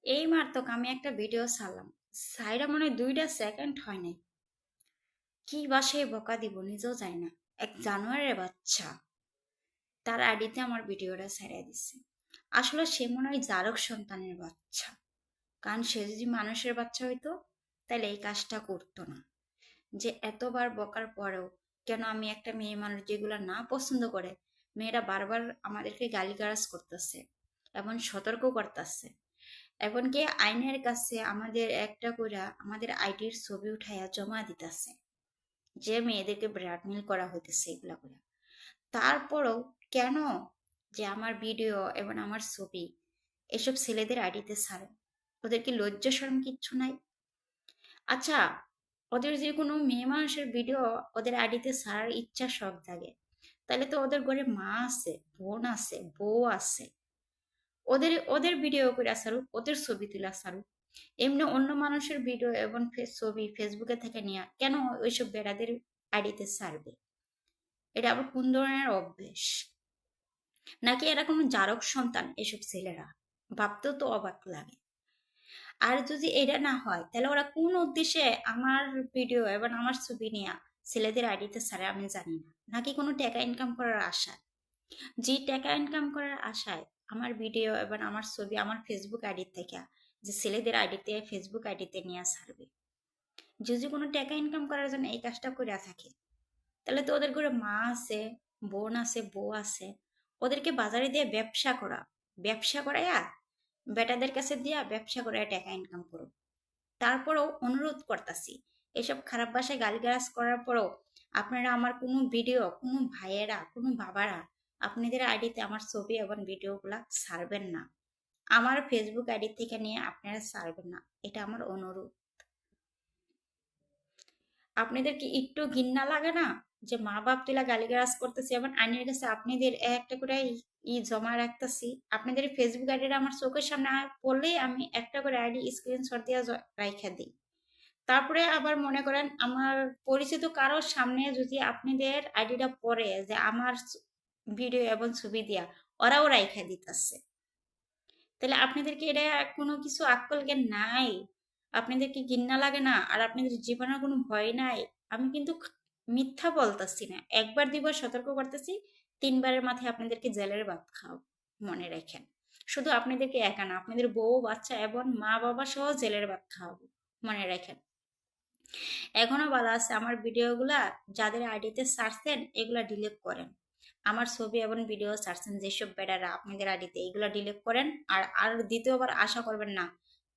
এই মাত্র আমি একটা ভিডিও ছাড়লাম। সাইডা মনে হয় 2টা সেকেন্ড হয় নাই। কি বা সে বকা দিব নিজেও যায় না। এক জানোয়ারের বাচ্চা তার আইডিতে আমার ভিডিওটা ছেড়ে দিচ্ছে। আসলে সে মনে হয় জারক সন্তানের বাচ্চা। কারণ সে যদি মানুষের বাচ্চা হইতো তাহলে এই কাজটা করতো না। যে এতবার বকার পরেও কেন আমি একটা মেয়ে মানুষ যেগুলা না পছন্দ করে, মেয়েরা বারবার আমাদেরকে গালিগালাজ করতেছে এবং সতর্ক করতেছে। এমনকি আইনের কাছে আমাদের একটা করে আমাদের আইডির ছবি উঠাইয়া জমা দিতেছে যে মেয়েদেরকে ব্ল্যাকমেল করা হইতেছে এগুলা করে। তারপরও কেন যে আমার ভিডিও এবং আমার ছবি এসব ছেলেদের আইডিতে ছাড়ে? ওদের কি লজ্জা শরম কিচ্ছু নাই? আচ্ছা, ওদের যে কোনো মেয়ে মানুষের ভিডিও ওদের আইডিতে ছাড়ার ইচ্ছা শখ জাগে, তাহলে তো ওদের ঘরে মা আছে, বোন আছে, বউ আছে। ওদের ওদের ভিডিও করে ছাড়ুক, ওদের ছবি তুলে ছাড়ুক। এমনি অন্য মানুষের ভিডিও এবং ছবি ফেসবুকে থেকে নিয়ে কেন ওইসব বেড়াদের আইডিতে ছাড়বে? এটা আবার কোন ধরনের অভ্যেস? নাকি এরা কোনো জারক সন্তান এসব ছেলেরা? ভাবতেও তো অবাক লাগে। আর যদি এটা না হয় তাহলে ওরা কোন উদ্দেশ্যে আমার ভিডিও এবং আমার ছবি নিয়ে ছেলেদের আইডিতে ছাড়ে আমি জানি না। নাকি কোনো টাকা ইনকাম করার আশা? যে টাকা ইনকাম করার আশায় আমার ভিডিও এবং আমার ছবি আমার ফেসবুক আইডি থেকে যে ছেলেদের আইডিতে ফেসবুক আইডিতে নিয়ে ছাড়বে, যদি কোনো টাকা ইনকাম করার জন্য এই কাজটা করে থাকে, তাহলে তো ওদের ঘরে মা আছে, বোন আছে, বউ আছে। ওদেরকে বাজারে দিয়ে ব্যবসা করা, ব্যবসা করাইয়া বেটাদের কাছে দিয়া ব্যবসা করে টাকা ইনকাম করো। তারপরেও অনুরোধ করতেছি, এসব খারাপ ভাষায় গালিগালাজ করার পরেও আপনারা আমার কোনো ভিডিও, কোনো ভাইয়েরা, কোনো বাবারা আপনাদের আইডিতে আমার ছবি এবং ভিডিওগুলা ছাড়বেন না। আমার ফেসবুক আইডি থেকে নিয়ে আপনারা ছাড়বেন না, এটা আমার অনুরোধ। আপনাদের কি একটু ঘৃণা লাগে না যে মা বাপ তুলা গালিগালাজ করতেছে এবং আইনের কাছে আপনাদের একটা করে জমা রাখতেছি? আপনাদের ফেসবুক আইডিটা আমার চোখের সামনে পড়লেই আমি একটা করে আইডি স্ক্রিনশট দিয়ে রাইখা দিই। তারপরে আবার মনে করেন আমার পরিচিত কারোর সামনে যদি আপনাদের আইডিটা পড়ে যে আমার ভিডিও এবং ছবি দিয়া ওরাও রাইখা দিতেছে, তাহলে আপনাদের কি এটা কোনো কিছু আক্কল জ্ঞান নাই? আপনাদের কি ঘৃণা লাগে না? আর আপনাদের জীবনের কোনো ভয় নাই? আমি কিন্তু মিথ্যা বলতেছি না, একবার দুইবার সতর্ক করতেছি, তিনবারের মাথায় আপনাদেরকে জেলের ভাত খাও, মনে রাখেন। শুধু আপনাদেরকে একা না, আপনাদের বউ বাচ্চা এবং মা বাবা সহ জেলের ভাত খাওয়াবো, মনে রাখেন। এখনো বলা আছে আমার ভিডিওগুলা যাদের আইডিতে ছাড়ছেন এগুলা ডিলিট করেন। আমার ছবি এবং ভিডিও ছাড়ছেন যেসব বেটারা আপনাদের আইডিতে, এগুলা ডিলিট করেন। আর আর দ্বিতীয়বার আশা করবেন না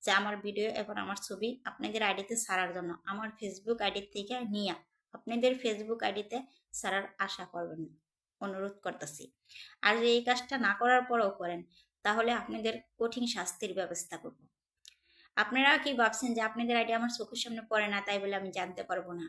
যে আমার ভিডিও এবং আমার ছবি আপনাদের আইডিতে ছাড়ার জন্য আমার ফেসবুক আইডি থেকে নিয়ে আপনাদের ফেসবুক আইডিতে ছাড়ার আশা করবেন না, অনুরোধ করতেছি। আর যে এই কাজটা না করার পরেও করেন, তাহলে আপনাদের কঠিন শাস্তির ব্যবস্থা করব। আপনারা কি ভাবছেন যে আপনাদের আইডি আমার চোখের সামনে পড়ে না তাই বলে আমি জানতে পারবো না?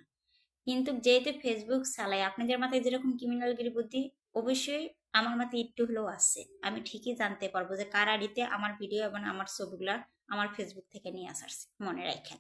কিন্তু যেহেতু ফেসবুক চালাই, আপনাদের মাথায় যেরকম ক্রিমিনালগিরি বুদ্ধি অবশ্যই আমার মাথায় একটু হলেও আছে। আমি ঠিকই জানতে পারবো যে কার আইডিতে আমার ভিডিও এবং আমার ছবিগুলা আমার ফেসবুক থেকে নিয়ে আসারছে, মনে রাখেন।